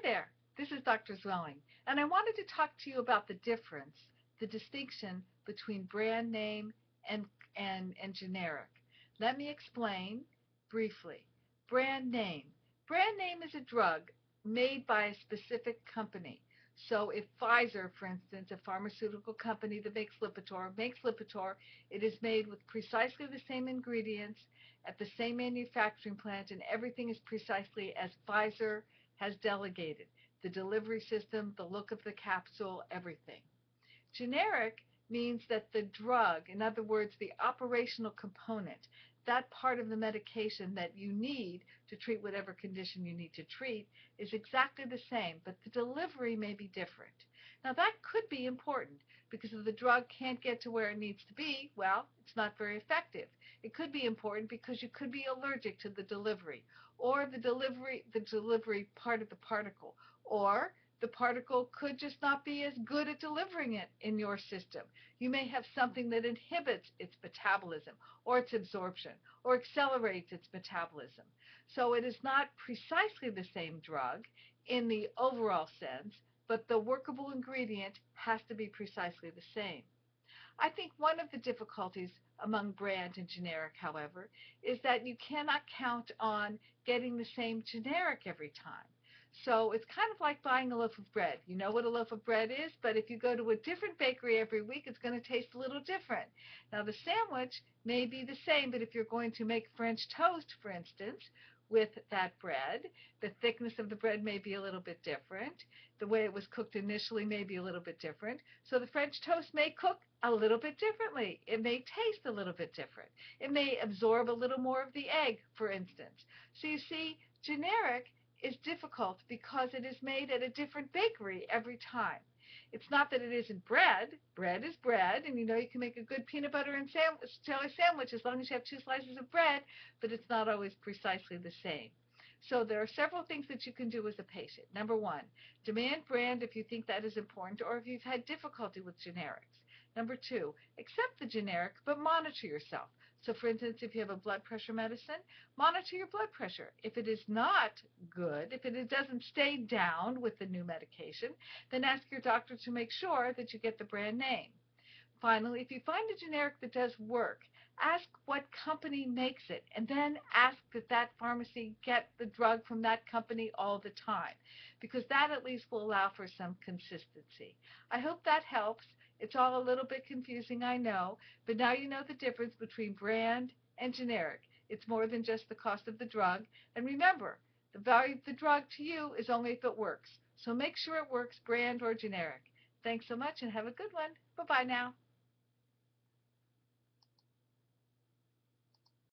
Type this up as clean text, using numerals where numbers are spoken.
there, this is Dr. Zwelling, and I wanted to talk to you about the difference, the distinction between brand name and, and generic. Let me explain briefly. Brand name. Brand name is a drug made by a specific company. So if Pfizer, for instance, a pharmaceutical company that makes Lipitor, it is made with precisely the same ingredients at the same manufacturing plant, and everything is precisely as Pfizer has delegated. The delivery system, the look of the capsule, everything. Generic means that the drug, in other words, the operational component, that part of the medication that you need to treat whatever condition you need to treat, is exactly the same, but the delivery may be different. Now that could be important because if the drug can't get to where it needs to be, well, it's not very effective. It could be important because you could be allergic to the delivery, or the delivery part of the particle, or the particle could just not be as good at delivering it in your system. You may have something that inhibits its metabolism or its absorption or accelerates its metabolism. So it is not precisely the same drug in the overall sense, but the workable ingredient has to be precisely the same. I think one of the difficulties among brand and generic, however, is that you cannot count on getting the same generic every time. So it's kind of like buying a loaf of bread. You know what a loaf of bread is, but if you go to a different bakery every week, it's going to taste a little different. Now the sandwich may be the same, but if you're going to make French toast, for instance, with that bread, the thickness of the bread may be a little bit different. The way it was cooked initially may be a little bit different. So the French toast may cook a little bit differently. It may taste a little bit different. It may absorb a little more of the egg, for instance. So you see, generic is difficult because it is made at a different bakery every time. It's not that it isn't bread. Bread is bread, and you know you can make a good peanut butter and jelly sandwich as long as you have 2 slices of bread, but it's not always precisely the same. So there are several things that you can do as a patient. Number one, demand brand if you think that is important or if you've had difficulty with generics. Number two, accept the generic, but monitor yourself. So for instance, if you have a blood pressure medicine, monitor your blood pressure. If it is not good, if it doesn't stay down with the new medication, then ask your doctor to make sure that you get the brand name. Finally, if you find a generic that does work, ask what company makes it, and then ask that that pharmacy get the drug from that company all the time, because that at least will allow for some consistency. I hope that helps. It's all a little bit confusing, I know, but now you know the difference between brand and generic. It's more than just the cost of the drug. And remember, the value of the drug to you is only if it works. So make sure it works, brand or generic. Thanks so much and have a good one. Bye-bye now.